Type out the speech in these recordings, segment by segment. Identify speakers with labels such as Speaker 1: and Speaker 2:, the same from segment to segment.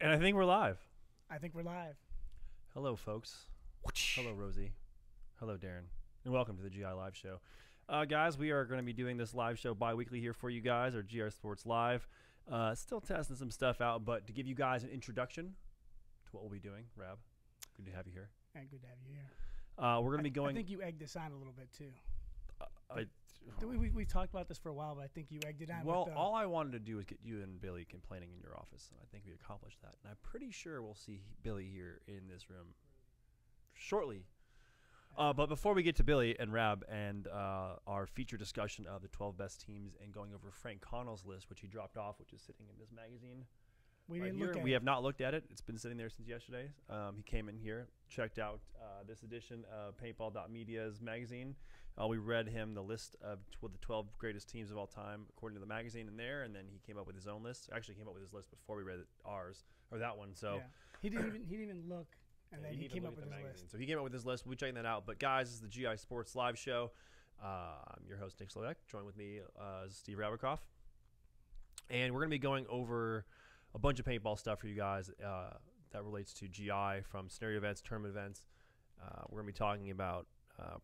Speaker 1: And I think we're live.
Speaker 2: I think we're live.
Speaker 1: Hello, folks. Hello, Rosie. Hello, Darren. And welcome to the GI Live Show. Guys, we are going to be doing this live show bi-weekly here for you guys, our GI Sports Live. Still testing some stuff out, but to give you guys an introduction to what we'll be doing, Rab, good to have you here.
Speaker 2: And good to have you here.
Speaker 1: We're going to be going...
Speaker 2: I think you egged this on a little bit, too. We've talked about this for a while, but I think you egged it on.
Speaker 1: Well, all I wanted to do was get you and Billy complaining in your office, and I think we accomplished that. And I'm pretty sure we'll see Billy here in this room shortly. But before we get to Billy and Rab and our feature discussion of the 12 best teams and going over Frank Connell's list, which he dropped off, which is sitting in this magazine. We have not looked at it. It's been sitting there since yesterday. He came in here, checked out this edition of Paintball.media's magazine. We read him the list of the 12 greatest teams of all time according to the magazine in there, and then he came up with his own list. Actually, came up with his list before we read ours or that one. So
Speaker 2: he didn't even look, and then he came up with his list.
Speaker 1: So he came up with his list. We'll be checking that out. But guys, this is the GI Sports Live Show. I'm your host Nick Throwback. Joined with me is Steve Raberkoff, and we're going to be going over a bunch of paintball stuff for you guys that relates to GI, from scenario events, tournament events. We're going to be talking about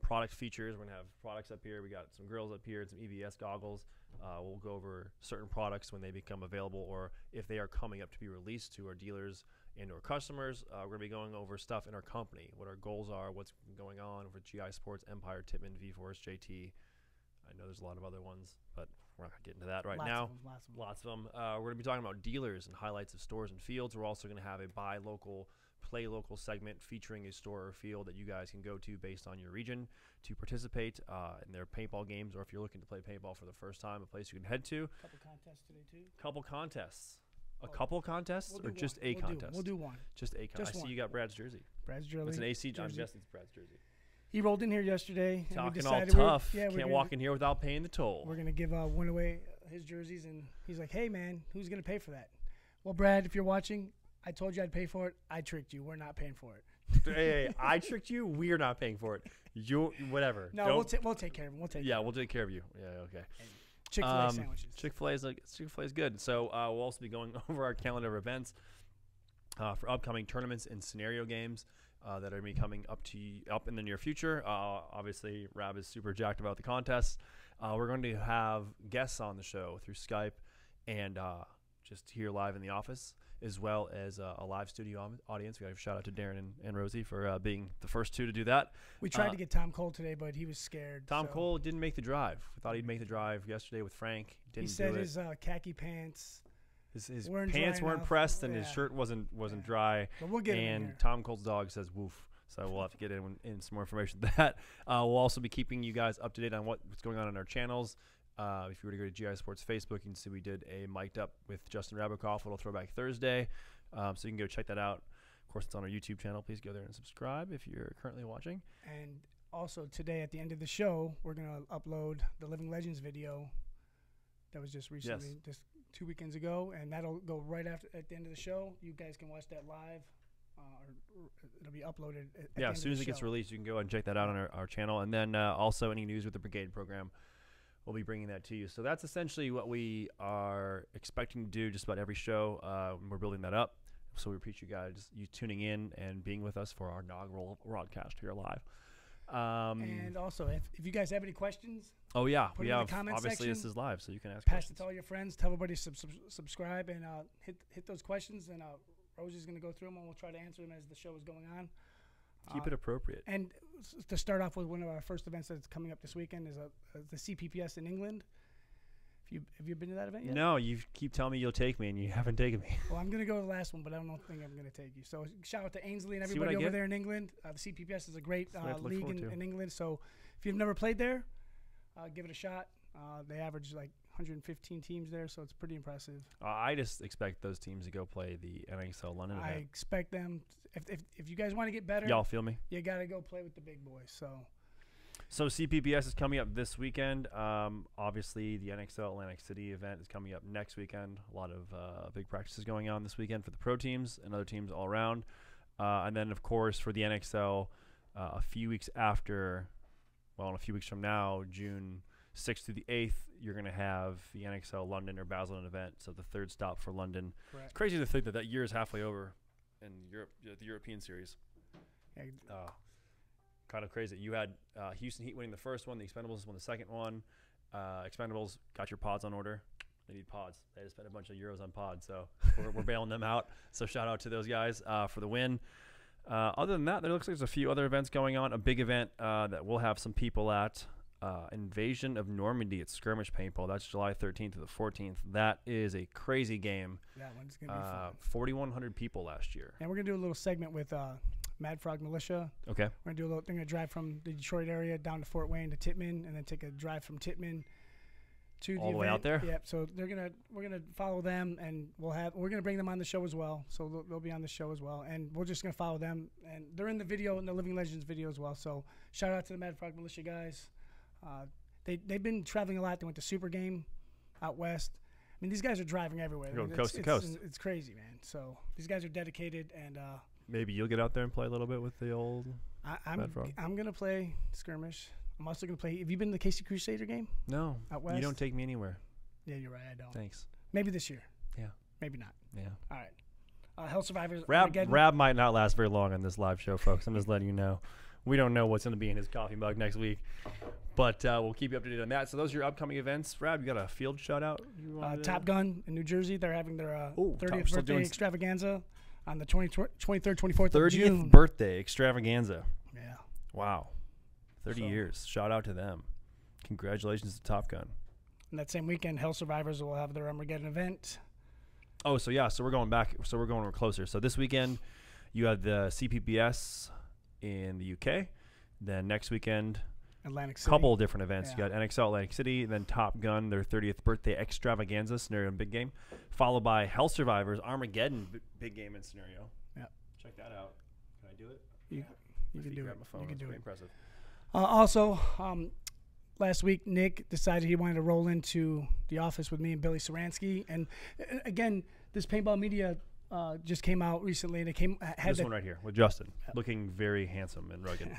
Speaker 1: product features. We're going to have products up here. We got some grills up here and some EVS goggles. We'll go over certain products when they become available or if they are coming up to be released to our dealers and our customers. We're going to be going over stuff in our company, what our goals are, what's going on with GI Sports, Empire, Tippmann, V-Force, JT. I know there's a lot of other ones, but we're not going to get into that now. Lots of them. We're going to be talking about dealers and highlights of stores and fields. We're also going to have a buy local, play local segment featuring a store or field that you guys can go to based on your region to participate in their paintball games, or if you're looking to play paintball for the first time, a place you can head to.
Speaker 2: Couple contests today, too.
Speaker 1: Couple contests. Couple contests or just a contest?
Speaker 2: We'll do one.
Speaker 1: Just a contest. I see you got Brad's jersey.
Speaker 2: Brad's jersey.
Speaker 1: It's an AC. I'm guessing it's Brad's jersey.
Speaker 2: He rolled in here yesterday.
Speaker 1: Talking all tough. Can't walk in here without paying the toll.
Speaker 2: We're going to give one away, his jerseys, and he's like, hey, man, who's going to pay for that? Well, Brad, if you're watching, I told you I'd pay for it. I tricked you. We're not paying for it.
Speaker 1: Hey, I tricked you. We're not paying for it. You, whatever.
Speaker 2: No, we'll take care of him. We'll take care of you. Yeah, okay. Chick-fil-A sandwiches.
Speaker 1: Chick-fil-A is good. So we'll also be going over our calendar of events for upcoming tournaments and scenario games that are going to be coming up in the near future. Obviously, Rab is super jacked about the contests. We're going to have guests on the show through Skype and just here live in the office, as well as a live studio audience. We got a shout out to Darren and Rosie for being the first two to do that.
Speaker 2: We tried to get Tom Cole today, but he was scared.
Speaker 1: Tom Cole didn't make the drive. We thought he'd make the drive yesterday with Frank.
Speaker 2: He said his khaki pants.
Speaker 1: His pants weren't pressed and his shirt wasn't dry.
Speaker 2: But we'll get him in here.
Speaker 1: Tom Cole's dog says woof. So we'll have to get in some more information to that. We'll also be keeping you guys up to date on what's going on in our channels. If you were to go to GI Sports Facebook, you can see we did a mic'd up with Justin Raberkoff, little Throwback Thursday. So you can go check that out. Of course, it's on our YouTube channel. Please go there and subscribe if you're currently watching.
Speaker 2: And also today at the end of the show, we're going to upload the Living Legends video that was just recently, just 2 weekends ago. And that'll go right after at the end of the show. You guys can watch that live. Or it'll be uploaded
Speaker 1: as soon as it gets released, you can go and check that out on our channel. And then also any news with the Brigade program, we'll be bringing that to you. So that's essentially what we are expecting to do just about every show. We're building that up. So we appreciate you tuning in and being with us for our inaugural broadcast here live.
Speaker 2: And also, if you guys have any questions,
Speaker 1: we have.
Speaker 2: In the comment
Speaker 1: Obviously,
Speaker 2: section.
Speaker 1: This is live, so you can ask
Speaker 2: Pass
Speaker 1: questions.
Speaker 2: it to all your friends. Tell everybody to subscribe and hit those questions. And Rosie's going to go through them, and we'll try to answer them as the show is going on.
Speaker 1: Keep it appropriate.
Speaker 2: And to start off with, one of our first events that's coming up this weekend is the CPPS in England. Have you been to that event yet?
Speaker 1: No, you keep telling me you'll take me, and you haven't taken me.
Speaker 2: Well, I'm going to go to the last one, but I don't think I'm going to take you. So shout out to Ainsley and everybody over there in England. The CPPS is a great league in England. So if you've never played there, give it a shot. They average like 115 teams there, so it's pretty impressive.
Speaker 1: I just expect those teams to go play the NXL London event.
Speaker 2: I expect them. If you guys want to get better,
Speaker 1: y'all feel me?
Speaker 2: You got to go play with the big boys.
Speaker 1: So CPPS is coming up this weekend. Obviously, the NXL Atlantic City event is coming up next weekend. A lot of big practices going on this weekend for the pro teams and other teams all around. And then, of course, for the NXL, a few weeks from now, June 6th through the 8th, you're going to have the NXL London or Basildon event, so the third stop for London.
Speaker 2: Correct.
Speaker 1: It's crazy to think that year is halfway over in Europe, the European series.
Speaker 2: Yeah.
Speaker 1: Kind of crazy. You had Houston Heat winning the first one. The Expendables won the second one. Expendables got your pods on order. They need pods. They just spent a bunch of euros on pods, so we're bailing them out. So shout out to those guys for the win. Other than that, there looks like there's a few other events going on. A big event that we'll have some people at, Invasion of Normandy at Skirmish Paintball. That's July 13th to the 14th. That is a crazy game.
Speaker 2: That one's going to be fun.
Speaker 1: 4,100 people last year.
Speaker 2: And we're going to do a little segment with Mad Frog Militia.
Speaker 1: Okay.
Speaker 2: We're going to do a little thing, to drive from the Detroit area down to Fort Wayne to Tittman, and then take a drive from Tittman to
Speaker 1: all the way out there.
Speaker 2: Yep. So we're gonna follow them, and we're gonna bring them on the show as well. So they'll be on the show as well, and we're just gonna follow them. And they're in the video, in the Living Legends video as well. So shout out to the Mad Frog Militia guys. They've been traveling a lot. They went to Super Game out west. I mean, these guys are driving everywhere.
Speaker 1: They're going coast to coast.
Speaker 2: It's crazy, man. So these guys are dedicated, and
Speaker 1: maybe you'll get out there and play a little bit with the old Mad Frog.
Speaker 2: I'm gonna play skirmish. I'm also going to play. Have you been to the Casey Crusader game?
Speaker 1: No.
Speaker 2: Out west?
Speaker 1: You don't take me anywhere.
Speaker 2: Yeah, you're right. I don't.
Speaker 1: Thanks.
Speaker 2: Maybe this year.
Speaker 1: Yeah.
Speaker 2: Maybe not.
Speaker 1: Yeah.
Speaker 2: All right. Hell Survivors.
Speaker 1: Rab might not last very long on this live show, folks. I'm just letting you know. We don't know what's going to be in his coffee mug next week. But we'll keep you up to date on that. So those are your upcoming events. Rab, you got a field shout-out?
Speaker 2: Top Gun in New Jersey. They're having their 30th birthday extravaganza on the 23rd, 24th of June.
Speaker 1: 30th birthday extravaganza.
Speaker 2: Yeah.
Speaker 1: Wow. 30 years. Shout out to them. Congratulations to Top Gun.
Speaker 2: And that same weekend, Hell Survivors will have their Armageddon event.
Speaker 1: Oh, so yeah. So we're going back. So we're going closer. So this weekend, you have the CPBS in the UK. Then next weekend,
Speaker 2: Atlantic City.
Speaker 1: Couple of different events. Yeah. You got NXL Atlantic City, then Top Gun, their 30th birthday extravaganza scenario and big game, followed by Hell Survivors Armageddon big game and scenario.
Speaker 2: Yeah.
Speaker 1: Check that out. Can I do it?
Speaker 2: You can do it.
Speaker 1: My phone.
Speaker 2: You can do it.
Speaker 1: Impressive.
Speaker 2: Also, last week, Nick decided he wanted to roll into the office with me and Billy Ceranski. And again, this Paintball Media just came out recently, and it had
Speaker 1: this one right here with Justin, looking very handsome and rugged.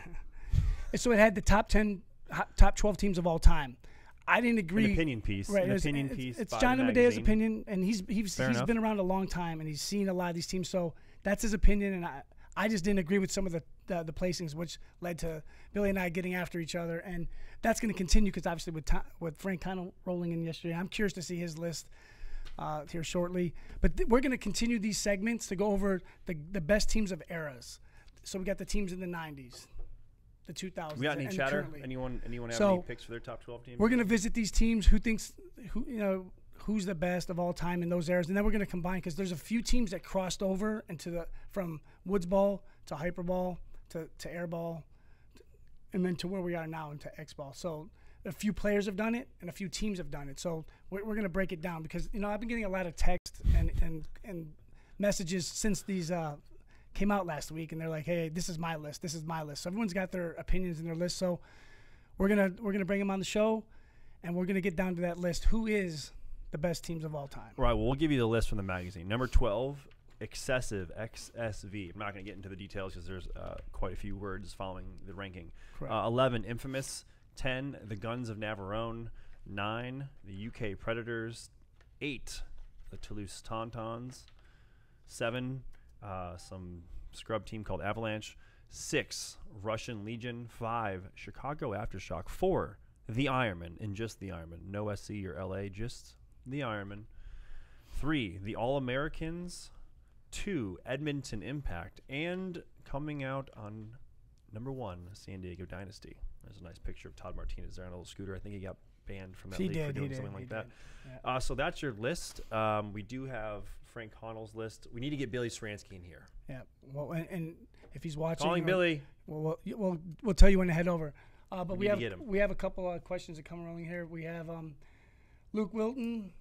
Speaker 2: So it had the top 12 teams of all time. I didn't agree.
Speaker 1: An opinion piece.
Speaker 2: Right. It's John Amadeo's opinion, and he's been around a long time, and he's seen a lot of these teams. So that's his opinion, and I just didn't agree with some of the placings, which led to Billy and I getting after each other, and that's going to continue because obviously with Frank Connell rolling in yesterday, I'm curious to see his list here shortly. But we're going to continue these segments to go over the best teams of eras. So we got the teams in the 90s, the 2000s.
Speaker 1: We got any chatter?
Speaker 2: Currently.
Speaker 1: Anyone have any picks for their top 12 teams?
Speaker 2: We're going to visit these teams. Who's the best of all time in those eras, and then we're going to combine because there's a few teams that crossed over into from Woods Ball to Hyperball to Airball, and then to where we are now into X Ball. So a few players have done it, and a few teams have done it. So we're going to break it down because I've been getting a lot of text and messages since these came out last week, and they're like, "Hey, this is my list. This is my list." So everyone's got their opinions and their list. So we're gonna bring them on the show, and we're gonna get down to that list. Who is the best teams of all time?
Speaker 1: Right. Well, we'll give you the list from the magazine. Number 12, Excessive, XSV. I'm not going to get into the details because there's quite a few words following the ranking. 11, Infamous. 10, The Guns of Navarone. 9, the UK Predators. 8, the Toulouse Tauntauns. 7, some scrub team called Avalanche. 6, Russian Legion. 5, Chicago Aftershock. 4, the Ironman, and just the Ironman. No SC or LA, just the Ironman. 3, the All-Americans. 2, Edmonton Impact. And coming out on number 1, San Diego Dynasty. There's a nice picture of Todd Martinez there on a little scooter. I think he got banned from that league for doing something like that. Yeah. So that's your list. We do have Frank Connell's list. We need to get Billy Ceranski in here.
Speaker 2: Yeah. Well, and if he's watching,
Speaker 1: calling Billy.
Speaker 2: We'll tell you when to head over. But we have a couple of questions that come rolling here. We have Luke Wilton.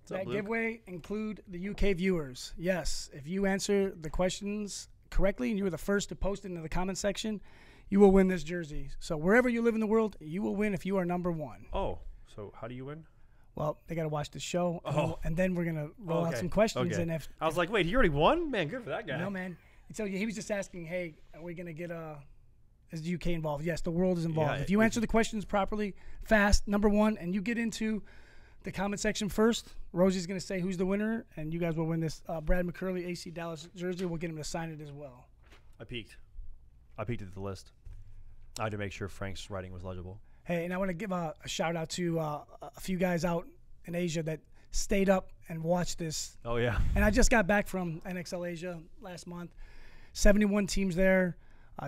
Speaker 2: That giveaway include the UK viewers. Yes, if you answer the questions correctly and you were the first to post it into the comment section, you will win this jersey. So wherever you live in the world, you will win if you are number 1.
Speaker 1: Oh, so how do you win?
Speaker 2: Well, they got to watch the show, and then we're gonna roll out some questions.
Speaker 1: Okay.
Speaker 2: And
Speaker 1: I was like, wait, he already won? Man, good for that guy.
Speaker 2: No, man. So he was just asking, hey, are we gonna get is the UK involved? Yes, the world is involved.
Speaker 1: Yeah,
Speaker 2: if you answer the questions properly, fast, number one, and you get into the comment section first, Rosie's going to say who's the winner, and you guys will win this Brad McCurley AC Dallas jersey. We'll get him to sign it as well.
Speaker 1: I peeked at the list. I had to make sure Frank's writing was legible.
Speaker 2: Hey, and I want to give a shout out to a few guys out in Asia that stayed up and watched this.
Speaker 1: Oh, yeah.
Speaker 2: And I just got back from NXL Asia last month. 71 teams there.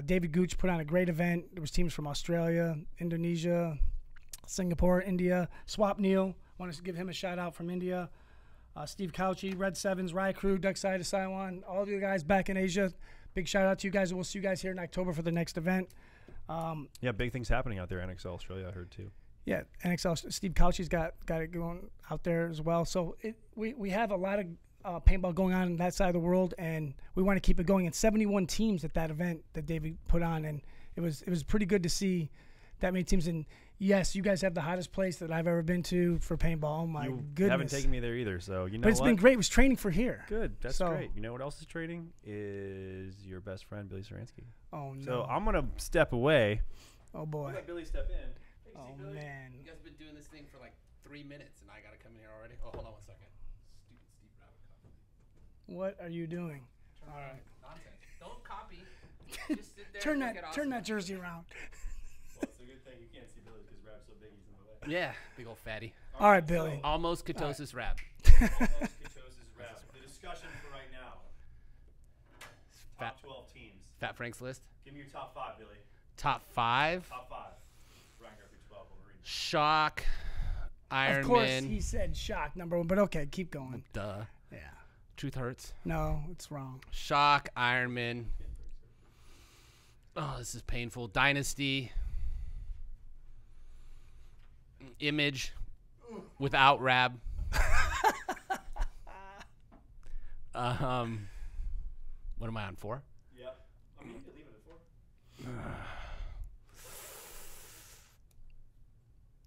Speaker 2: David Gooch put on a great event. There was teams from Australia, Indonesia, Singapore, India. Swap Neal, want to give him a shout out from India. Steve Cauchi, Red Sevens, Rye Crew, Duckside of Saiwan. All of you guys back in Asia. Big shout out to you guys. And we'll see you guys here in October for the next event.
Speaker 1: Yeah, big things happening out there. NXL Australia, I heard too.
Speaker 2: Yeah, NXL. Steve Cauchi's got it going out there as well. So we have a lot of paintball going on that side of the world, and we want to keep it going. And 71 teams at that event that David put on, and it was pretty good to see that many teams. And yes, you guys have the hottest place that I've ever been to for paintball. Oh my goodness! You
Speaker 1: haven't taken me there either, so you know.
Speaker 2: But it's been great. It was training for here.
Speaker 1: Good, that's great. You know what else is training is your best friend Billy Ceranski.
Speaker 2: Oh no!
Speaker 1: So I'm gonna step away.
Speaker 2: Oh boy!
Speaker 1: Let Billy step in.
Speaker 2: Hey, oh man!
Speaker 3: You guys have been doing this thing for like 3 minutes, and I gotta come in here already. Oh, hold on 1 second. Stupid Steve Rabbit.
Speaker 2: What are you doing? All right.
Speaker 3: Nonsense. Don't copy. Just sit there.
Speaker 2: turn that jersey around.
Speaker 1: Well, it's a good thing you can't see Billy because Rab's so big he's in the way.
Speaker 3: Yeah, big old fatty.
Speaker 2: All right, Billy.
Speaker 3: Almost ketosis Rab.
Speaker 1: Almost ketosis Rab. The discussion for right now. Top 12 teams.
Speaker 3: Fat Frank's list.
Speaker 1: Give me your top 5, Billy.
Speaker 3: Top 5.
Speaker 1: Top 5. Rank her through 12.
Speaker 3: Shock. Ironman.
Speaker 2: Of course, he said shock number 1, but okay, keep going.
Speaker 3: Duh.
Speaker 2: Yeah.
Speaker 3: Truth hurts.
Speaker 2: No, it's wrong.
Speaker 3: Shock. Ironman. Oh, this is painful. Dynasty. Image. Without Rab. What am I on, 4?
Speaker 1: Yep. I mean, you can leave it at 4.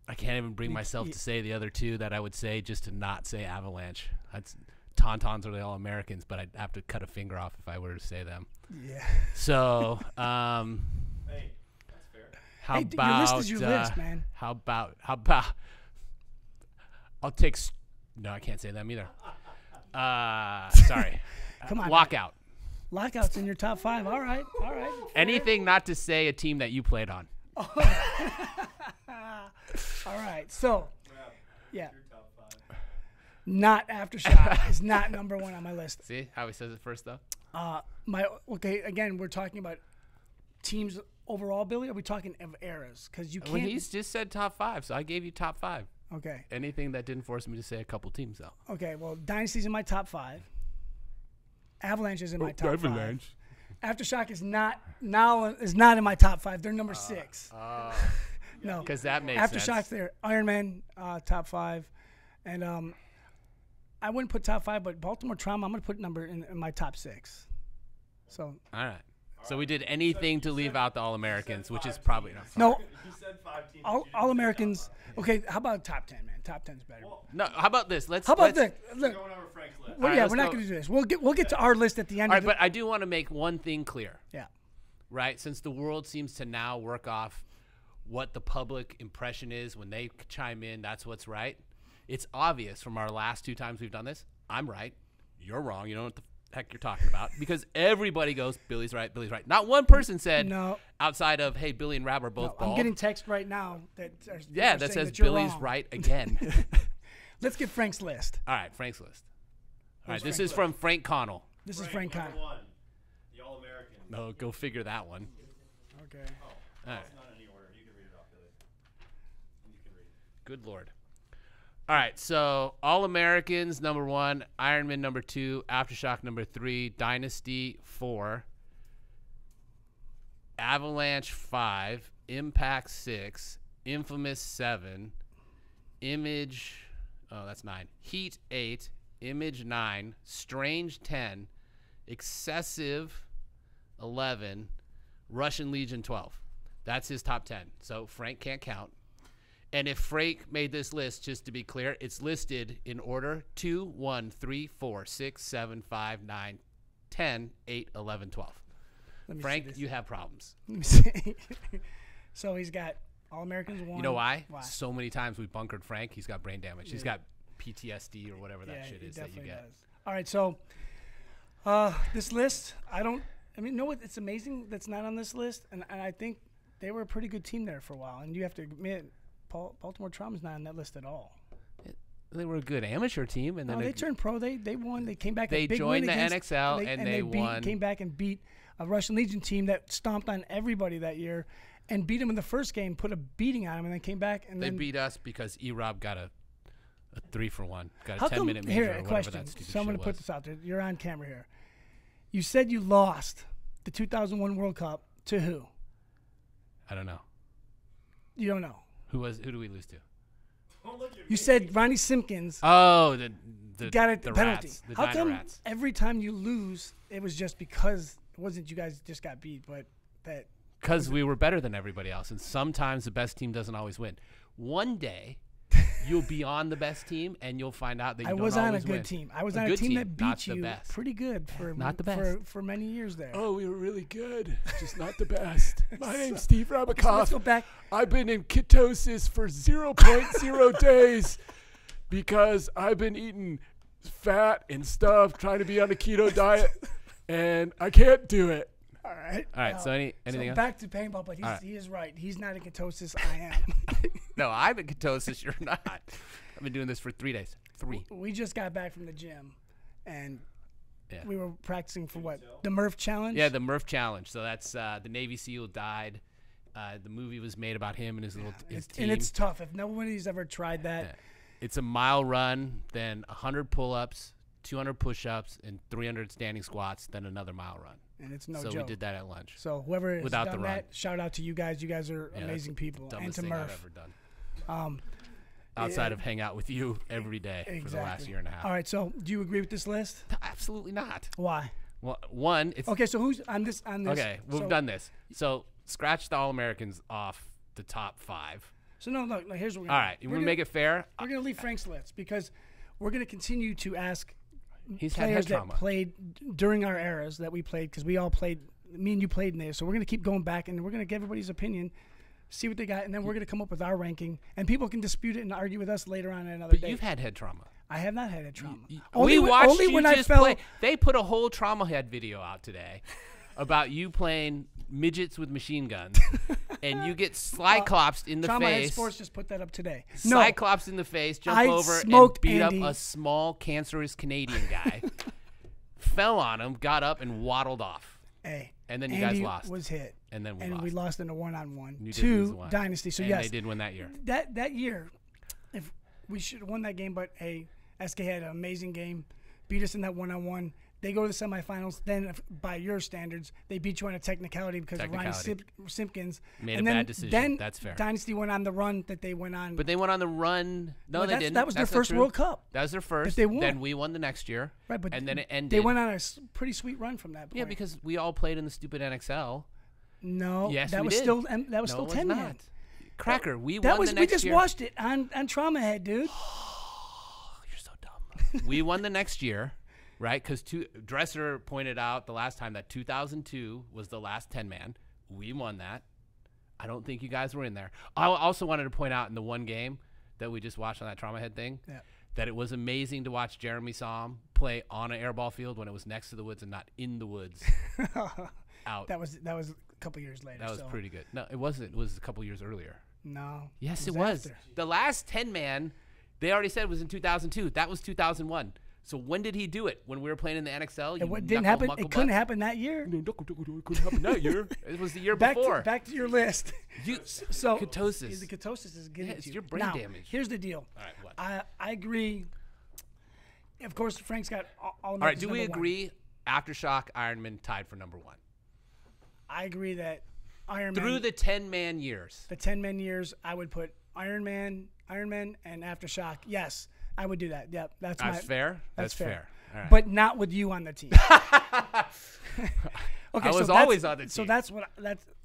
Speaker 3: I can't even bring myself to say the other 2 that I would say just to not say Avalanche. Tauntauns are the All-Americans, but I'd have to cut a finger off if I were to say them.
Speaker 2: Yeah.
Speaker 3: So,
Speaker 1: hey, that's fair.
Speaker 3: How about
Speaker 2: your list is your list, man.
Speaker 3: How about I'll take no, I can't say them either. Sorry.
Speaker 2: Come on.
Speaker 3: Lockout.
Speaker 2: Lockout's in your top 5. All right.
Speaker 3: Anything not to say a team that you played on.
Speaker 2: All right. So, yeah. Not Aftershock is not number 1 on my list.
Speaker 3: See how he says it first, though?
Speaker 2: Okay, again, we're talking about teams overall, Billy, or are we talking of eras? Because you can't.
Speaker 3: Well, he's just said top 5, so I gave you top 5.
Speaker 2: Okay.
Speaker 3: Anything that didn't force me to say a couple teams, though.
Speaker 2: Okay, well, Dynasty's in my top 5. Avalanche is in my top 5. Aftershock is not in my top 5. They're number 6. No,
Speaker 3: because that makes
Speaker 2: Aftershock's
Speaker 3: sense.
Speaker 2: there. Iron Man, top 5, and I wouldn't put top 5, but Baltimore Trauma, I'm gonna put number in my top 6. So.
Speaker 3: All right. So we did anything to leave out the All-Americans, which is probably not fun.
Speaker 2: No.
Speaker 1: You said 5 teams.
Speaker 2: All-Americans. Okay, how about top 10, man? Top 10's better.
Speaker 3: No, how about this?
Speaker 2: How about this?
Speaker 1: Going over Frank's list.
Speaker 2: Well, yeah, we're not going to do this. We'll get to our list at the end.
Speaker 3: All right, but I do want to make one thing clear.
Speaker 2: Yeah.
Speaker 3: Right? Since the world seems to now work off what the public impression is when they chime in, that's what's right. It's obvious from our last 2 times we've done this. I'm right. You're wrong. You don't know what the heck you're talking about, because everybody goes, Billy's right, Billy's right. Not one person said
Speaker 2: no.
Speaker 3: Outside of, hey, Billy and Rab are both bald.
Speaker 2: I'm getting text right now that
Speaker 3: says
Speaker 2: that
Speaker 3: Billy's
Speaker 2: wrong.
Speaker 3: right again.
Speaker 2: Let's get Frank's list.
Speaker 3: All right, Frank's list. All right,
Speaker 2: Who's
Speaker 3: this is from Frank Connell.
Speaker 2: This is Frank Connell.
Speaker 1: 1, the All-American.
Speaker 3: No, go figure that one.
Speaker 2: Okay.
Speaker 1: Oh,
Speaker 3: All right.
Speaker 1: it's not in any order. You can read it off, Billy. You can read it.
Speaker 3: Good Lord. All right, so All-Americans, number 1. Ironman, number 2. Aftershock, number 3. Dynasty, 4. Avalanche, 5. Impact, 6. Infamous, 7. Image, oh, that's 9. Heat, 8. Image, 9. Strange, 10. Excessive, 11. Russian Legion, 12. That's his top 10. So Frank can't count. And if Frank made this list, just to be clear, it's listed in order 2, 1, 3, 4, 6, 7, 5, 9, 10, 8, 11, 12. Frank, you have problems.
Speaker 2: Let me see. So he's got All-Americans 1.
Speaker 3: You know why?
Speaker 2: Why?
Speaker 3: So many times we bunkered Frank. He's got brain damage. He's got PTSD or whatever that shit is that you get.
Speaker 2: Does. All right, so this list, know what? It's amazing that's not on this list, and I think they were a pretty good team there for a while. And you have to admit, Baltimore Trauma's not on that list at all.
Speaker 3: They were a good amateur team, and then
Speaker 2: they turned pro. They won. They came back.
Speaker 3: They
Speaker 2: a big
Speaker 3: joined
Speaker 2: win
Speaker 3: the
Speaker 2: against,
Speaker 3: NXL, and they won.
Speaker 2: Came back and beat a Russian Legion team that stomped on everybody that year, and beat them in the first game. Put a beating on them, and then came back and
Speaker 3: they
Speaker 2: then
Speaker 3: beat us because E-Rob got a 3-for-1. Got a
Speaker 2: How
Speaker 3: 10-minute
Speaker 2: come,
Speaker 3: major
Speaker 2: here,
Speaker 3: or
Speaker 2: a
Speaker 3: whatever
Speaker 2: question.
Speaker 3: that stupid
Speaker 2: So I'm
Speaker 3: shit
Speaker 2: going to put
Speaker 3: was.
Speaker 2: this out there. You're on camera here. You said you lost the 2001 World Cup to who?
Speaker 3: I don't know.
Speaker 2: You don't know.
Speaker 3: Who do we lose to?
Speaker 2: You said Ronnie Simpkins
Speaker 3: Oh, the
Speaker 2: got a
Speaker 3: the
Speaker 2: penalty.
Speaker 3: Rats, the
Speaker 2: How
Speaker 3: Dino
Speaker 2: come
Speaker 3: Rats.
Speaker 2: every time you lose, it was just because it wasn't you guys just got beat, but that
Speaker 3: Because we were better than everybody else, and sometimes the best team doesn't always win. One day, you'll be on the best team, and you'll find out that you
Speaker 2: I
Speaker 3: don't
Speaker 2: was on a
Speaker 3: always
Speaker 2: good
Speaker 3: win.
Speaker 2: team. I was
Speaker 3: A
Speaker 2: on a
Speaker 3: good
Speaker 2: team that
Speaker 3: not
Speaker 2: beat
Speaker 3: the
Speaker 2: you
Speaker 3: best.
Speaker 2: pretty good for
Speaker 3: Not the best.
Speaker 2: for many years there.
Speaker 3: Oh, we were really good, just not the best. My name's Steve
Speaker 2: So let's
Speaker 3: Rabikoff.
Speaker 2: go back.
Speaker 3: I've been in ketosis for 0.0 days because I've been eating fat and stuff, trying to be on a keto diet, and I can't do it.
Speaker 2: All right.
Speaker 3: All right, so anything else?
Speaker 2: Back to paintball, but
Speaker 3: right.
Speaker 2: he is right. He's not in ketosis. I am.
Speaker 3: No, I'm in ketosis. You're not. I've been doing this for 3 days. 3.
Speaker 2: We just got back from the gym, and
Speaker 3: Yeah.
Speaker 2: we were practicing for what? The Murph Challenge?
Speaker 3: Yeah, the Murph Challenge. So that's the Navy SEAL died. The movie was made about him and his team.
Speaker 2: And it's tough. If nobody's ever tried that,
Speaker 3: Yeah. It's a mile run, then 100 pull-ups, 200 push-ups, and 300 standing squats, then another mile run.
Speaker 2: and it's no
Speaker 3: so
Speaker 2: joke.
Speaker 3: we did that at lunch.
Speaker 2: So whoever has
Speaker 3: Without
Speaker 2: done
Speaker 3: the run.
Speaker 2: that, shout out to you guys. You guys are
Speaker 3: Yeah,
Speaker 2: amazing people. And
Speaker 3: Dumbest
Speaker 2: to
Speaker 3: thing I've
Speaker 2: Murph.
Speaker 3: ever done. Outside
Speaker 2: yeah.
Speaker 3: of hang out with you every day for the last year and a half.
Speaker 2: All right, so do you agree with this list?
Speaker 3: Absolutely not.
Speaker 2: Why?
Speaker 3: Well, one, it's
Speaker 2: Okay, so who's on this?
Speaker 3: okay. We've
Speaker 2: so,
Speaker 3: done this. So scratch the All-Americans off the top 5.
Speaker 2: So no, here's what we're
Speaker 3: All
Speaker 2: gonna
Speaker 3: right,
Speaker 2: do.
Speaker 3: you want to make it fair?
Speaker 2: We're gonna leave Frank's list because we're gonna continue to ask
Speaker 3: He's had
Speaker 2: players
Speaker 3: head
Speaker 2: that
Speaker 3: trauma.
Speaker 2: played during our eras that we played because we all played. Me and you played in there, so we're gonna keep going back and we're gonna get everybody's opinion, see what they got, and then we're gonna come up with our ranking. And people can dispute it and argue with us later on another
Speaker 3: But
Speaker 2: day.
Speaker 3: you've had head trauma.
Speaker 2: I have not had a trauma.
Speaker 3: We watched
Speaker 2: only
Speaker 3: you
Speaker 2: when
Speaker 3: just
Speaker 2: I fell.
Speaker 3: play. They put a whole trauma head video out today about you playing midgets with machine guns, and you get cyclops in the
Speaker 2: Trauma Head
Speaker 3: face.
Speaker 2: Sports just put that up today. No,
Speaker 3: Cyclops in the face, jump
Speaker 2: I
Speaker 3: over and
Speaker 2: smoked
Speaker 3: beat
Speaker 2: Andy.
Speaker 3: up a small cancerous Canadian guy. Fell on him, got up, and waddled off.
Speaker 2: hey,
Speaker 3: And then you
Speaker 2: Andy
Speaker 3: guys lost.
Speaker 2: was hit,
Speaker 3: And then we
Speaker 2: and
Speaker 3: lost.
Speaker 2: we lost in a one-on-one
Speaker 3: You did lose
Speaker 2: to
Speaker 3: one.
Speaker 2: Dynasty. So
Speaker 3: and
Speaker 2: yes,
Speaker 3: they did win that year.
Speaker 2: that year, if we should have won that game, but hey, SK had an amazing game, beat us in that one-on-one. They go to the semifinals. Then, by your standards, they beat you on a technicality because of Ronnie Simpkins.
Speaker 3: Made
Speaker 2: and
Speaker 3: a
Speaker 2: then,
Speaker 3: bad decision.
Speaker 2: Then
Speaker 3: That's fair.
Speaker 2: Dynasty went on the run that they went on.
Speaker 3: But they went on the run. No,
Speaker 2: Well,
Speaker 3: they didn't.
Speaker 2: That was their
Speaker 3: That's not
Speaker 2: first
Speaker 3: true.
Speaker 2: World Cup.
Speaker 3: That was their first.
Speaker 2: they won.
Speaker 3: Then we won the next year.
Speaker 2: Right, but
Speaker 3: and then it ended.
Speaker 2: They went on a pretty sweet run from that point.
Speaker 3: Yeah, because we all played in the stupid NXL.
Speaker 2: no,
Speaker 3: Yes,
Speaker 2: that
Speaker 3: we
Speaker 2: was
Speaker 3: did.
Speaker 2: still that was
Speaker 3: No,
Speaker 2: still
Speaker 3: it was
Speaker 2: 10
Speaker 3: not.
Speaker 2: man.
Speaker 3: Cracker, we
Speaker 2: That
Speaker 3: won
Speaker 2: was
Speaker 3: the
Speaker 2: we
Speaker 3: next
Speaker 2: just
Speaker 3: year.
Speaker 2: watched it on Trauma Head, dude.
Speaker 3: Oh, you're so dumb. We won the next year, right? Because Dresser pointed out the last time that 2002 was the last 10-man. We won that. I don't think you guys were in there. I also wanted to point out in the one game that we just watched on that Trauma Head thing that it was amazing to watch Jeremy Somm play on an airball field when it was next to the woods and not in the woods. Out.
Speaker 2: That was a couple years later.
Speaker 3: That was
Speaker 2: so.
Speaker 3: pretty good. No, it wasn't. It was a couple years earlier.
Speaker 2: No.
Speaker 3: Yes, it was.
Speaker 2: after.
Speaker 3: The last 10-man, they already said was in 2002. That was 2001. So when did he do it? When we were playing in the NXL?
Speaker 2: It didn't happen. It couldn't happen that year.
Speaker 3: No, it couldn't happen that year. It was the year
Speaker 2: Back
Speaker 3: before.
Speaker 2: to your list. So
Speaker 3: Ketosis.
Speaker 2: The ketosis is getting
Speaker 3: Yeah,
Speaker 2: to
Speaker 3: it's
Speaker 2: you.
Speaker 3: your brain
Speaker 2: Now,
Speaker 3: damage.
Speaker 2: Here's the deal.
Speaker 3: All right, what?
Speaker 2: I agree. Of course, Frank's got all.
Speaker 3: All right, do we agree Aftershock Ironman tied for number 1?
Speaker 2: I agree that Iron
Speaker 3: Through
Speaker 2: Man,
Speaker 3: the 10-man years.
Speaker 2: the 10-man years, I would put Iron Man, and Aftershock. Yes, I would do that. Yep, that's
Speaker 3: fair.
Speaker 2: That's fair.
Speaker 3: All right.
Speaker 2: But not with you on the team. Okay,
Speaker 3: I was
Speaker 2: so
Speaker 3: always on the team.
Speaker 2: So that's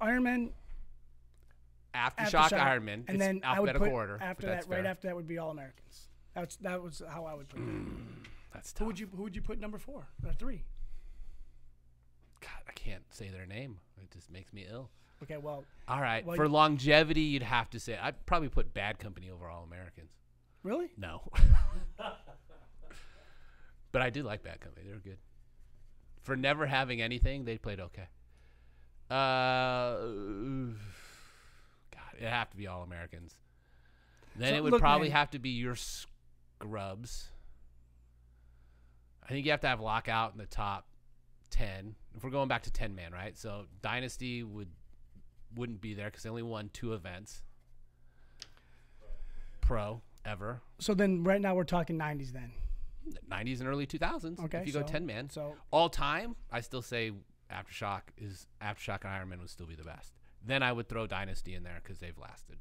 Speaker 2: Iron Man,
Speaker 3: Aftershock Ironman.
Speaker 2: and
Speaker 3: it's
Speaker 2: then I would
Speaker 3: alphabetical
Speaker 2: put
Speaker 3: order.
Speaker 2: after
Speaker 3: but that's
Speaker 2: that. Right
Speaker 3: fair.
Speaker 2: after that would be All Americans. That was how I would put it.
Speaker 3: That's
Speaker 2: Who
Speaker 3: tough.
Speaker 2: would you put number 4 or 3?
Speaker 3: God, I can't say their name. It just makes me ill.
Speaker 2: Okay, well.
Speaker 3: All right.
Speaker 2: Well,
Speaker 3: For longevity, you'd have to say I'd probably put Bad Company over All-Americans.
Speaker 2: Really?
Speaker 3: No. But I did like Bad Company. They were good. For never having anything, they played okay. God, it'd have to be All-Americans. Then it would probably have to be your scrubs. I think you have to have Lockout in the top 10. If we're going back to 10-man, right? So Dynasty wouldn't be there because they only won 2 events. Pro ever.
Speaker 2: So then right now we're talking 90s then.
Speaker 3: 90s and early 2000s.
Speaker 2: Okay.
Speaker 3: If you go 10-man.
Speaker 2: So
Speaker 3: all time, I still say Aftershock and Iron Man would still be the best. Then I would throw Dynasty in there because they've lasted.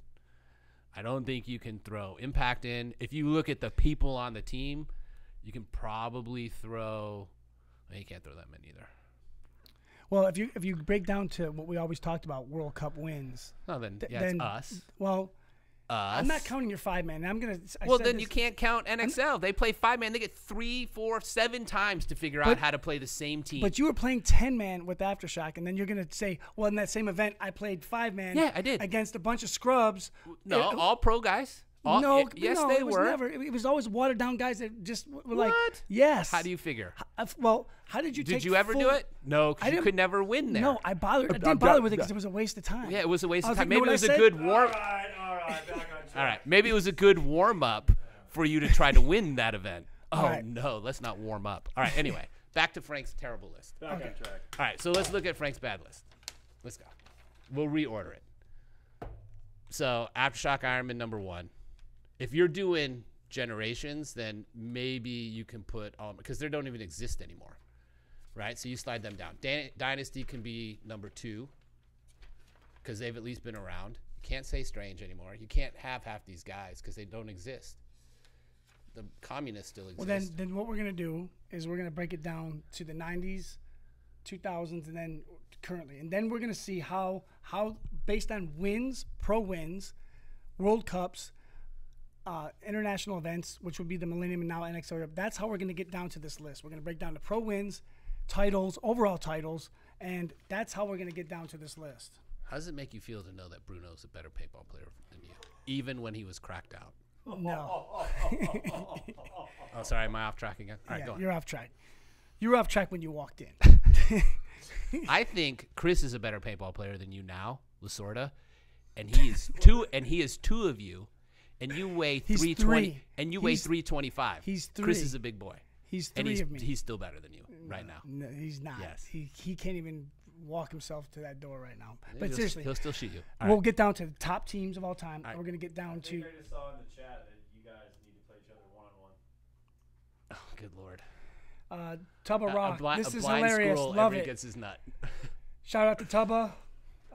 Speaker 3: I don't think you can throw Impact in. If you look at the people on the team, you can probably throw. You can't throw them in either.
Speaker 2: Well, if you break down to what we always talked about, World Cup wins.
Speaker 3: No, then it's us.
Speaker 2: Well,
Speaker 3: us.
Speaker 2: I'm not counting your 5-man.
Speaker 3: You can't count NXL. They play 5-man. They get 3, 4, 7 times to figure out how to play the same team.
Speaker 2: But you were playing 10-man with Aftershock, and then you're gonna say, well, in that same event, I played 5-man.
Speaker 3: Yeah, I did
Speaker 2: against a bunch of scrubs.
Speaker 3: No, all pro guys. They were.
Speaker 2: It was always watered down guys that just were like,
Speaker 3: what?
Speaker 2: Yes.
Speaker 3: How do you figure?
Speaker 2: How did you?
Speaker 3: Did you ever do it? No, because you could never win there.
Speaker 2: No, I didn't bother with it because it was a waste of time.
Speaker 3: Yeah, it was a waste of time.
Speaker 2: Like,
Speaker 3: Maybe it was a good warm.
Speaker 1: All right, back on track.
Speaker 3: All right, maybe it was a good warm up for you to try to win that event. Oh
Speaker 2: right.
Speaker 3: No, let's not warm up. All right, anyway, back to Frank's terrible list.
Speaker 1: Back on track.
Speaker 3: All right, so let's look at Frank's bad list. Let's go. We'll reorder it. So Aftershock Ironman #1. If you're doing generations, then maybe you can put all because they don't even exist anymore, right? So you slide them down. Dynasty can be #2 because they've at least been around. You can't say Strange anymore. You can't have half these guys because they don't exist. The communists still exist.
Speaker 2: Well, then what we're gonna do is we're gonna break it down to the 90s, 2000s, and then currently, and then we're gonna see how based on wins, pro wins, World Cups. International events, which would be the Millennium and now NXL Europe. That's how we're going to get down to this list. We're going to break down the pro wins, titles, overall titles, and that's how we're going to get down to this list.
Speaker 3: How does it make you feel to know that Bruno's a better paintball player than you, even when he was cracked out?
Speaker 2: No.
Speaker 3: Oh, sorry, am I off track again? All right, go on.
Speaker 2: You're off track. You were off track when you walked in.
Speaker 3: I think Chris is a better paintball player than you now, Lasorda, and he is two of you. And you weigh 320, and you weigh 325.
Speaker 2: He's 3.
Speaker 3: Chris is a big boy.
Speaker 2: He's 3 of me.
Speaker 3: He's still better than you right now.
Speaker 2: No, he's not.
Speaker 3: Yes.
Speaker 2: He can't even walk himself to that door right now.
Speaker 3: Yeah,
Speaker 2: But seriously,
Speaker 3: he'll still shoot you.
Speaker 2: We'll get down to the top teams of all time.
Speaker 3: All right.
Speaker 2: We're gonna get down to.
Speaker 1: I just saw in the chat that you guys need to play each other one-on-one.
Speaker 3: Oh, good Lord.
Speaker 2: Tubba Rock. This is
Speaker 3: blind
Speaker 2: hilarious.
Speaker 3: squirrel
Speaker 2: Love
Speaker 3: ever
Speaker 2: it.
Speaker 3: Gets his nut.
Speaker 2: Shout out to Tubba.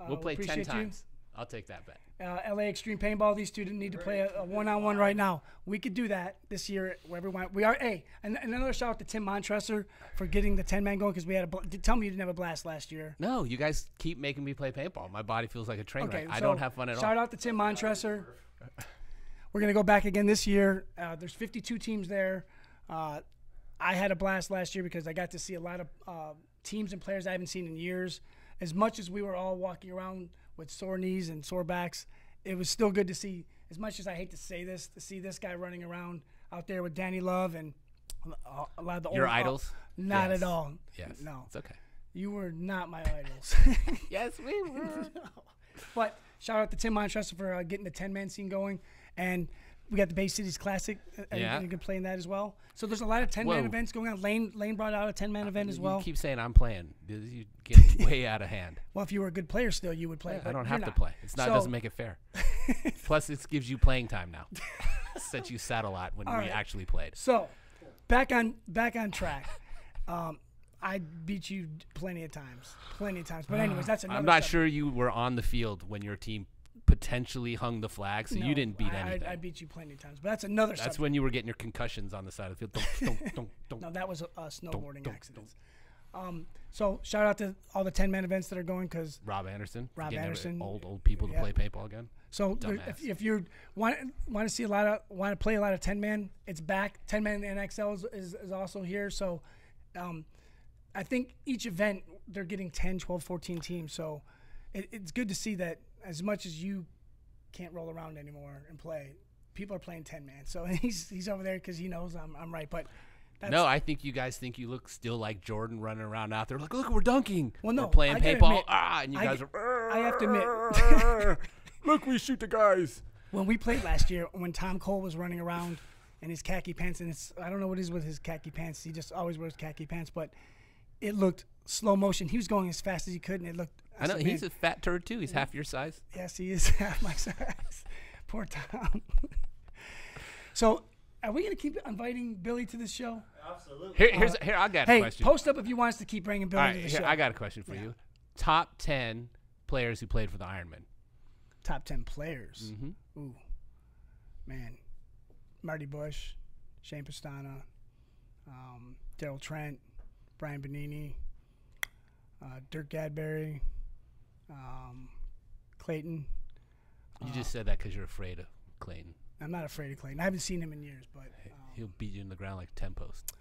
Speaker 3: We'll play 10
Speaker 2: appreciate you.
Speaker 3: times. I'll take that bet.
Speaker 2: LA Extreme Paintball. These two need to play a one-on-one right now. We could do that this year. Wherever we want. We are. Hey, and another shout out to Tim Montresor for getting the 10-man going because we had tell me you didn't have a blast last year.
Speaker 3: No, you guys keep making me play paintball. My body feels like a train wreck. I
Speaker 2: so
Speaker 3: don't have fun at all.
Speaker 2: Shout out to Tim Montresor. We're gonna go back again this year. There's 52 teams there. I had a blast last year because I got to see a lot of teams and players I haven't seen in years. As much as we were all walking around with sore knees and sore backs, it was still good to see. As much as I hate to say this, to see this guy running around out there with Danny Love and a lot of the
Speaker 3: Your idols?
Speaker 2: Not
Speaker 3: Yes.
Speaker 2: at all.
Speaker 3: Yes.
Speaker 2: No.
Speaker 3: It's okay.
Speaker 2: You were not my idols.
Speaker 3: Yes, we were.
Speaker 2: No. But shout out to Tim Montresor for getting the 10-man scene going. And we got the Bay Cities Classic.
Speaker 3: Yeah.
Speaker 2: You can play in that as well. So there's a lot of 10-man
Speaker 3: Whoa.
Speaker 2: events going on. Lane brought out a 10-man event as well.
Speaker 3: You keep saying I'm playing. You get way out of hand.
Speaker 2: Well, if you were a good player still, you would play.
Speaker 3: I
Speaker 2: but
Speaker 3: don't
Speaker 2: you're
Speaker 3: have to
Speaker 2: not.
Speaker 3: play. It doesn't make it fair. Plus, it gives you playing time now. Since you sat a lot when we actually played.
Speaker 2: So, back on track. I beat you plenty of times. But anyways, that's another.
Speaker 3: I'm not
Speaker 2: subject.
Speaker 3: sure you were on the field when your team potentially hung the flag, so
Speaker 2: No,
Speaker 3: you didn't beat anything.
Speaker 2: I beat you plenty of times, but that's another.
Speaker 3: That's
Speaker 2: subject.
Speaker 3: when you were getting your concussions on the side of the field. Dunk.
Speaker 2: No, that was snowboarding accidents. So shout out to all the 10-man events that are going because
Speaker 3: Rob Anderson.
Speaker 2: Rob
Speaker 3: getting
Speaker 2: Anderson.
Speaker 3: Old people to
Speaker 2: Yeah.
Speaker 3: play paintball again.
Speaker 2: So
Speaker 3: Dumbass.
Speaker 2: if you want to see want to play a lot of 10-man, it's back. 10-man NXL is also here. So I think each event they're getting 10, 12, 14 teams. So it's good to see that as much as you can't roll around anymore and play, people are playing 10-man. So he's over there because he knows I'm right. But
Speaker 3: no, I think you guys think you look still like Jordan running around out there. Like, look, we're dunking.
Speaker 2: Well, no,
Speaker 3: we're playing paintball.
Speaker 2: Admit,
Speaker 3: and you guys are.
Speaker 2: I have to admit.
Speaker 3: Look, we shoot the guys.
Speaker 2: When we played last year, when Tom Cole was running around in his khaki pants, and I don't know what it is with his khaki pants. He just always wears khaki pants, but it looked slow motion. He was going as fast as he could, and it looked.
Speaker 3: I know, he's a fat turd, too. He's half your size.
Speaker 2: Yes, he is half my size. Poor Tom. So, are we going to keep inviting Billy to this show?
Speaker 1: Absolutely.
Speaker 3: Here, I got a question.
Speaker 2: Hey, post up if you want us to keep bringing Billy to the show.
Speaker 3: I got a question for you. Top 10 players who played for the Ironmen.
Speaker 2: Top 10 players.
Speaker 3: Mm-hmm.
Speaker 2: Ooh, man. Marty Bush, Shane Pastana, Daryl Trent, Brian Benini, Dirk Gadberry, Clayton.
Speaker 3: You just said that because you're afraid of Clayton.
Speaker 2: I'm not afraid of Clayton. I haven't seen him in years, but
Speaker 3: he'll beat you in the ground like a 10 post.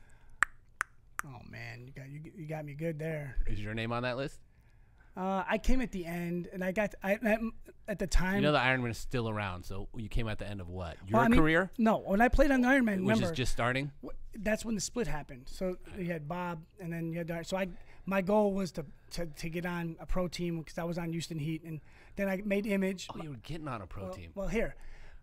Speaker 2: Oh man, you got me good there.
Speaker 3: Is your name on that list?
Speaker 2: I came at the end, and at the time.
Speaker 3: You know the Ironman is still around, so you came at the end of what? Your career?
Speaker 2: No, when I played on the Ironman,
Speaker 3: which is just starting.
Speaker 2: That's when the split happened. So you had Bob, and then you had so my goal was to get on a pro team because I was on Houston Heat, and then I made Image.
Speaker 3: Oh, you were getting on a pro team.
Speaker 2: Well, here.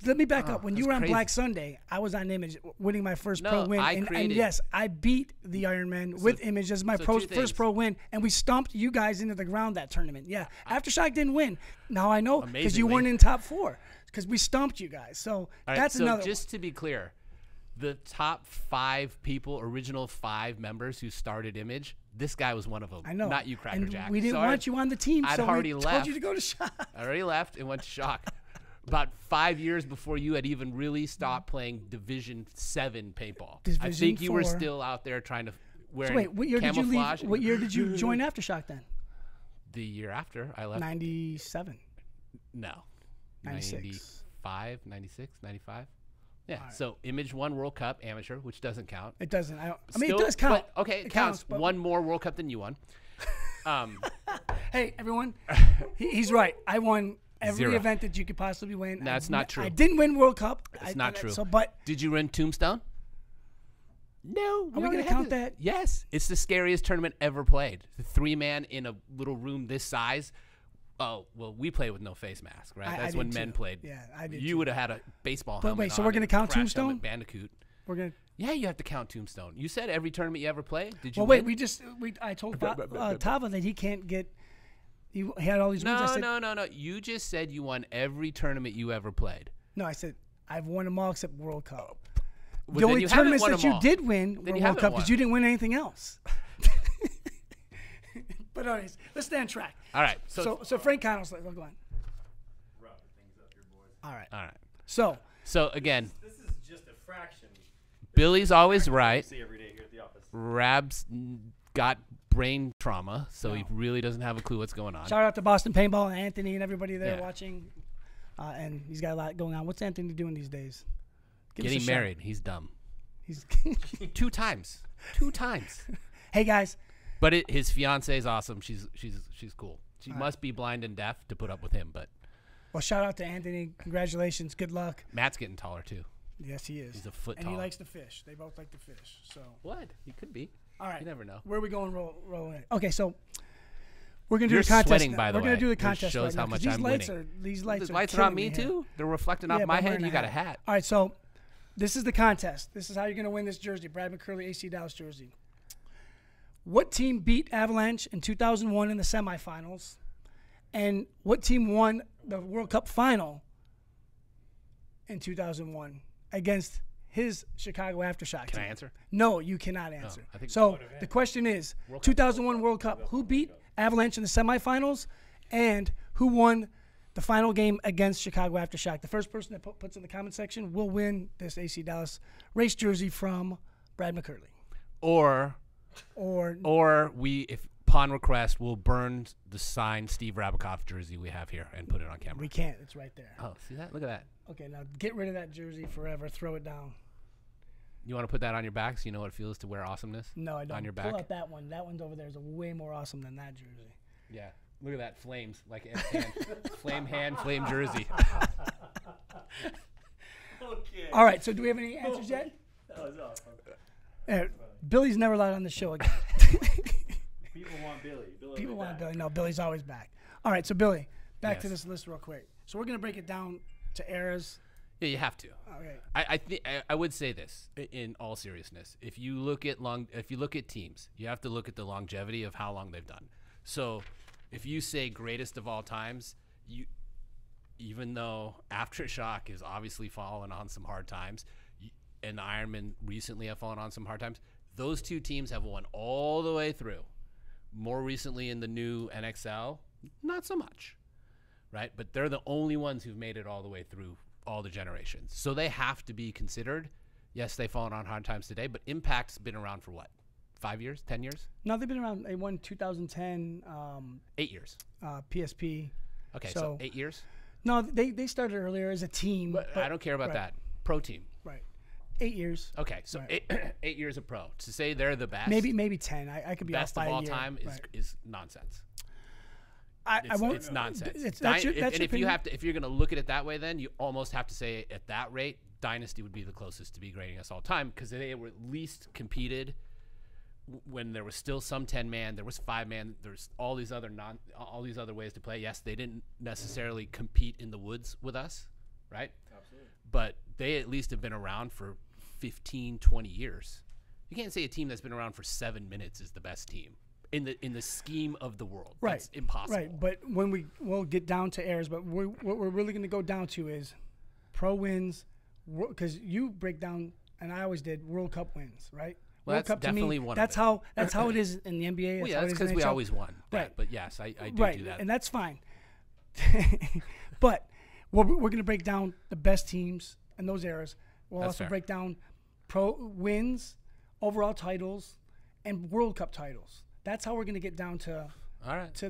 Speaker 2: Let me back up. When you were on Black Sunday, I was on Image, winning my first pro win. And yes, I beat the Ironman with Image as my first pro win, and we stomped you guys into the ground that tournament. Yeah, Aftershock didn't win. Now I know because you weren't in top 4 because we stomped you guys. So that's another.
Speaker 3: So just to be clear, the top 5 people, original 5 members who started Image, this guy was one of them.
Speaker 2: I know.
Speaker 3: Not you, Crackerjack.
Speaker 2: We didn't want you on the team,
Speaker 3: I'd
Speaker 2: so
Speaker 3: already
Speaker 2: we
Speaker 3: left.
Speaker 2: told you to go to Shock.
Speaker 3: I already left and went to Shock. About 5 years before you had even really stopped playing Division 7 paintball. I think you were still out there trying to wear camouflage.
Speaker 2: What year did you leave? What year did you join Aftershock then?
Speaker 3: The year after I left.
Speaker 2: 97.
Speaker 3: No.
Speaker 2: 96.
Speaker 3: 95, 96, 95. Yeah. Right. So Image won World Cup amateur, which doesn't count.
Speaker 2: It doesn't. I mean, it does count.
Speaker 3: But, okay, it counts. One more World Cup than you won.
Speaker 2: Hey, everyone. He's right. I won every event that you could possibly win.
Speaker 3: That's not true.
Speaker 2: I didn't win World Cup.
Speaker 3: It's not true.
Speaker 2: But
Speaker 3: did you win Tombstone? No.
Speaker 2: Are we going to count that?
Speaker 3: Yes. It's the scariest tournament ever played. The 3-man in a little room this size. Oh, well, we played with no face mask, right? That's when men played.
Speaker 2: Yeah, I did.
Speaker 3: You would have had a baseball helmet.
Speaker 2: But wait, so we're going to count Tombstone?
Speaker 3: Bandicoot.
Speaker 2: We're going to.
Speaker 3: Yeah, you have to count Tombstone. You said every tournament you ever played. Did you?
Speaker 2: Well, wait. I told Tava that he can't get. He had all these wins.
Speaker 3: No. You just said you won every tournament you ever played.
Speaker 2: No, I said I've won them all except World Cup.
Speaker 3: Well,
Speaker 2: the only tournaments that you did win were World Cup because you didn't win anything else. But anyways, let's stay on track.
Speaker 3: All right.
Speaker 2: So Frank Connell's like, go on.
Speaker 1: Wrapping things up here, boys.
Speaker 2: All right.
Speaker 3: So again.
Speaker 1: This is just a fraction.
Speaker 3: Billy's always right.
Speaker 1: See every day here at the office.
Speaker 3: Rab's got brain trauma, so he really doesn't have a clue what's going on.
Speaker 2: Shout out to Boston Paintball and Anthony and everybody there watching. And he's got a lot going on. What's Anthony doing these days?
Speaker 3: Getting married. He's dumb.
Speaker 2: He's
Speaker 3: 2 times.
Speaker 2: Hey guys.
Speaker 3: But his fiance is awesome. She's cool. She must be blind and deaf to put up with him. But
Speaker 2: well, shout out to Anthony. Congratulations. Good luck.
Speaker 3: Matt's getting taller too.
Speaker 2: Yes, he is.
Speaker 3: He's a foot
Speaker 2: and
Speaker 3: tall.
Speaker 2: he likes to fish. They both like to fish. So
Speaker 3: what? He could be.
Speaker 2: All right.
Speaker 3: You never know.
Speaker 2: Where are we going? Rolling it. Okay, so we're gonna do
Speaker 3: You're
Speaker 2: the contest.
Speaker 3: Sweating, by the way.
Speaker 2: We're gonna do the contest.
Speaker 3: Shows
Speaker 2: right
Speaker 3: how
Speaker 2: now,
Speaker 3: much
Speaker 2: these
Speaker 3: I'm
Speaker 2: lights
Speaker 3: winning.
Speaker 2: These lights
Speaker 3: are on me too. They're reflecting off my head. You got a hat.
Speaker 2: All right, so this is the contest. This is how you're gonna win this jersey, Brad McCurley AC Dallas jersey. What team beat Avalanche in 2001 in the semifinals, and what team won the World Cup final in 2001 against his Chicago Aftershock team?
Speaker 3: Can I answer?
Speaker 2: No, you cannot answer.
Speaker 3: I think
Speaker 2: so the question is, 2001 World Cup, who beat Avalanche in the semifinals, and who won the final game against Chicago Aftershock? The first person that puts in the comment section will win this AC Dallas race jersey from Brad McCurley.
Speaker 3: Or we, if upon request, we'll burn the signed Steve Rabakoff jersey we have here and put it on camera.
Speaker 2: We can't. It's right there.
Speaker 3: Oh, see that? Look at that.
Speaker 2: Okay, now get rid of that jersey forever. Throw it down.
Speaker 3: You want to put that on your back so you know what it feels to wear awesomeness?
Speaker 2: No, I don't.
Speaker 3: On your back?
Speaker 2: Pull out that one. That one's over there is way more awesome than that jersey.
Speaker 3: Yeah. Look at that. Flames. Like flame hand, flame jersey.
Speaker 1: Okay.
Speaker 2: All right, so do we have any answers yet?
Speaker 1: That was awesome.
Speaker 2: Billy's never allowed on the show again.
Speaker 1: People want Billy.
Speaker 2: People want Billy. No, Billy's always back. All right, so Billy, back to
Speaker 3: Yes.
Speaker 2: this list real quick. So we're going to break it down to eras.
Speaker 3: Yeah, you have to.
Speaker 2: Okay.
Speaker 3: I would say this in all seriousness. If you look at teams, you have to look at the longevity of how long they've done. So, if you say greatest of all times, even though Aftershock has obviously fallen on some hard times, and the Ironmen recently have fallen on some hard times, those two teams have won all the way through. More recently in the new NXL, not so much, right? But they're the only ones who've made it all the way through all the generations. So they have to be considered. Yes, they've fallen on hard times today, but Impact's been around for what? 5 years? 10 years?
Speaker 2: No, they've been around. They won 2010
Speaker 3: 8 years.
Speaker 2: PSP.
Speaker 3: Okay, so 8 years?
Speaker 2: No, they started earlier as a team.
Speaker 3: But I don't care about that. Pro team.
Speaker 2: Right. 8 years.
Speaker 3: Okay, so 8 years of pro. To say they're the best.
Speaker 2: Maybe 10. I could be
Speaker 3: best
Speaker 2: off by
Speaker 3: of all
Speaker 2: a year.
Speaker 3: time is nonsense.
Speaker 2: I won't.
Speaker 3: It's nonsense.
Speaker 2: That's your opinion.
Speaker 3: If you're going to look at it that way, then you almost have to say at that rate, Dynasty would be the closest to be grading us all time because they were at least competed when there was still some 10-man, there was 5-man, there's all these other ways to play. Yes, they didn't necessarily compete in the woods with us, right?
Speaker 1: Absolutely.
Speaker 3: But they at least have been around for 15, 20 years. You can't say a team that's been around for 7 minutes is the best team in the scheme of the world.
Speaker 2: Right.
Speaker 3: That's impossible.
Speaker 2: Right, but when we'll get down to errors, but what we're really going to go down to is pro wins, because you break down, and I always did, World Cup wins, right?
Speaker 3: Well,
Speaker 2: World
Speaker 3: that's
Speaker 2: Cup
Speaker 3: definitely
Speaker 2: to me,
Speaker 3: one
Speaker 2: that's
Speaker 3: of
Speaker 2: that's how it is in the NBA.
Speaker 3: Well, yeah, that's because we always won.
Speaker 2: Right.
Speaker 3: But yes, I do do that.
Speaker 2: And that's fine. But we're going to break down the best teams in those eras. We'll
Speaker 3: That's
Speaker 2: also
Speaker 3: fair.
Speaker 2: break down pro wins, overall titles, and World Cup titles. That's how we're going to get down to.
Speaker 3: All right.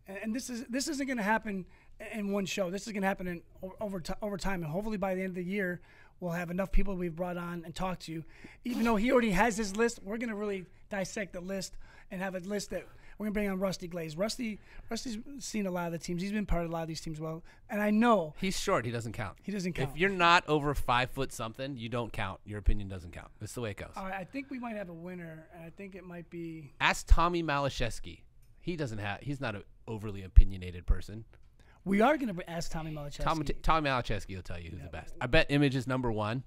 Speaker 2: And this isn't going to happen in one show. This is going to happen in over time, and hopefully by the end of the year, we'll have enough people we've brought on and talked to. Even though he already has his list, we're going to really dissect the list and have a list that we're going to bring on Rusty Glaze. Rusty's seen a lot of the teams. He's been part of a lot of these teams well, and I know
Speaker 3: He's short. He doesn't count.
Speaker 2: he doesn't count.
Speaker 3: If you're not over 5 foot something, you don't count. Your opinion doesn't count. That's the way it goes.
Speaker 2: All right, I think we might have a winner, and I think it might be.
Speaker 3: Ask Tommy Malashevsky. He's not an overly opinionated person.
Speaker 2: We are going to ask Tommy Malachevsky.
Speaker 3: Tommy Malachevsky will tell you who's the best. I bet Image is number 1.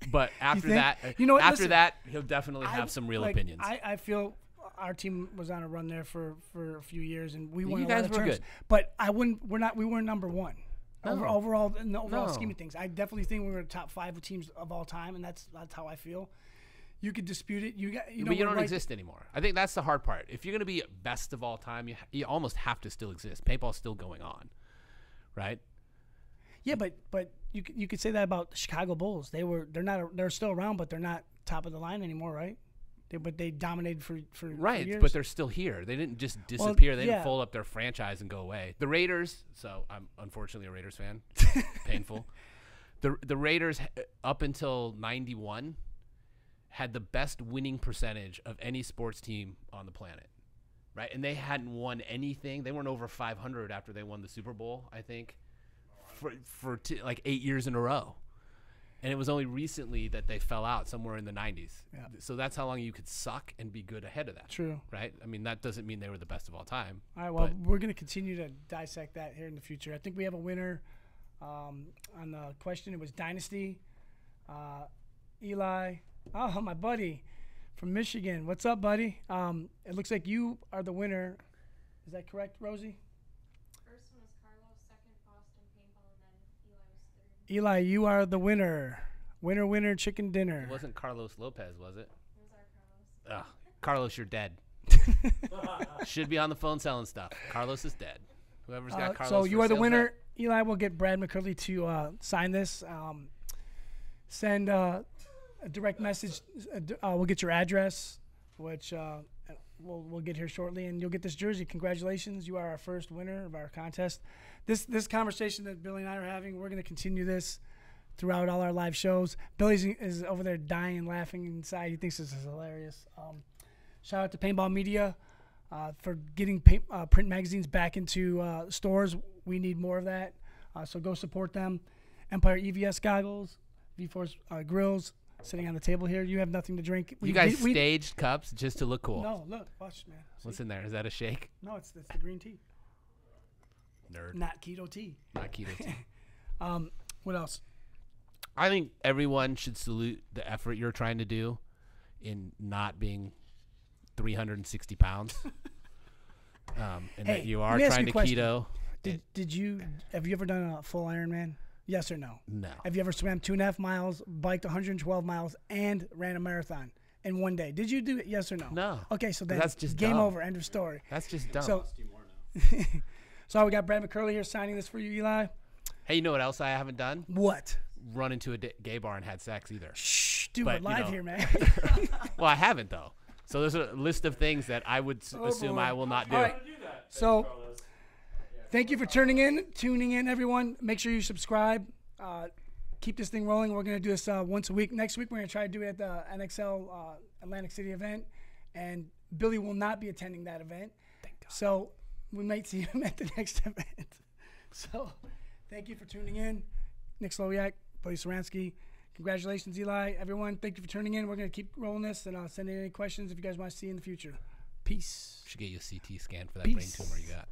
Speaker 3: But after
Speaker 2: think?
Speaker 3: that,
Speaker 2: You know what, listen,
Speaker 3: that, he'll definitely have some real opinions.
Speaker 2: I feel our team was on a run there for a few years, and we won
Speaker 3: You
Speaker 2: a lot
Speaker 3: guys
Speaker 2: of
Speaker 3: were
Speaker 2: terms.
Speaker 3: good.
Speaker 2: But we weren't number one.
Speaker 3: No.
Speaker 2: Overall, in the overall
Speaker 3: No.
Speaker 2: scheme of things, I definitely think we were top 5 teams of all time, and that's how I feel. You could dispute it.
Speaker 3: But you don't exist anymore. I think that's the hard part. If you're going to be best of all time, you almost have to still exist. Paintball's still going on, right?
Speaker 2: Yeah, but you could say that about the Chicago Bulls. They're still around, but they're not top of the line anymore, right? But they dominated for
Speaker 3: Right,
Speaker 2: years.
Speaker 3: but they're still here. They didn't just disappear. They
Speaker 2: yeah.
Speaker 3: didn't fold up their franchise and go away. The Raiders, so I'm unfortunately a Raiders fan. Painful. The Raiders, up until 91, had the best winning percentage of any sports team on the planet, right? And they hadn't won anything. They weren't over 500 after they won the Super Bowl, I think, for like 8 years in a row. And it was only recently that they fell out somewhere in the 90s.
Speaker 2: Yeah.
Speaker 3: So that's how long you could suck and be good ahead of that.
Speaker 2: True.
Speaker 3: Right? I mean, that doesn't mean they were the best of all time.
Speaker 2: All right, well, we're going to continue to dissect that here in the future. I think we have a winner on the question. It was Dynasty. Eli. Oh, my buddy from Michigan. What's up, buddy? It looks like you are the winner. Is that correct, Rosie?
Speaker 4: First one was Carlos, second Boston Paintball, and then Eli was third.
Speaker 2: Eli, you are the winner. Winner, chicken dinner.
Speaker 3: It wasn't Carlos Lopez, was it?
Speaker 4: It was our Carlos.
Speaker 3: Carlos, you're dead. Should be on the phone selling stuff. Carlos is dead. Whoever's got Carlos.
Speaker 2: So you
Speaker 3: for
Speaker 2: are the
Speaker 3: sales
Speaker 2: winner.
Speaker 3: rep.
Speaker 2: Eli will get Brad McCurley to sign this. Send a direct message. We'll get your address, which we'll get here shortly, and you'll get this jersey. Congratulations. You are our first winner of our contest. This conversation that Billy and I are having, we're going to continue this throughout all our live shows. Billy is over there dying and laughing inside. He thinks this is hilarious. Shout out to Paintball Media for getting print magazines back into stores. We need more of that, so go support them. Empire EVS goggles, V-Force grills, sitting on the table here. You have nothing to drink.
Speaker 3: You guys staged cups just to look cool.
Speaker 2: No, look, watch, man. See?
Speaker 3: What's in there? Is that a shake?
Speaker 2: No, it's the green tea.
Speaker 3: Nerd.
Speaker 2: Not keto tea.
Speaker 3: Not keto tea.
Speaker 2: What else?
Speaker 3: I think everyone should salute the effort you're trying to do in not being 360 pounds. And that you are trying to keto.
Speaker 2: Have you ever done a full Ironman? Yes or no?
Speaker 3: No.
Speaker 2: Have you ever swam 2.5 miles, biked 112 miles, and ran a marathon in one day? Did you do it? Yes or no?
Speaker 3: No.
Speaker 2: Okay, so then
Speaker 3: that's just
Speaker 2: game
Speaker 3: dumb.
Speaker 2: over. End of story.
Speaker 3: That's just dumb.
Speaker 2: So, so we got Brad McCurley here signing this for you, Eli.
Speaker 3: Hey, you know what else I haven't done?
Speaker 2: What?
Speaker 3: Run into a gay bar and had sex either.
Speaker 2: Shh, dude,
Speaker 3: But,
Speaker 2: we're live here, man.
Speaker 3: Well, I haven't, though. So there's a list of things that I would assume
Speaker 2: boy.
Speaker 3: I will not do.
Speaker 2: All right. So thank you for tuning in, everyone. Make sure you subscribe. Keep this thing rolling. We're going to do this once a week. Next week, we're going to try to do it at the NXL Atlantic City event. And Billy will not be attending that event.
Speaker 3: Thank God.
Speaker 2: So we might see him at the next event. So thank you for tuning in. Nick Slowiak, Billy Ceranski. Congratulations, Eli. Everyone, thank you for tuning in. We're going to keep rolling this, and I'll send in any questions if you guys want to see in the future. Peace.
Speaker 3: Should get you a CT scan for that
Speaker 2: Peace.
Speaker 3: brain tumor you got.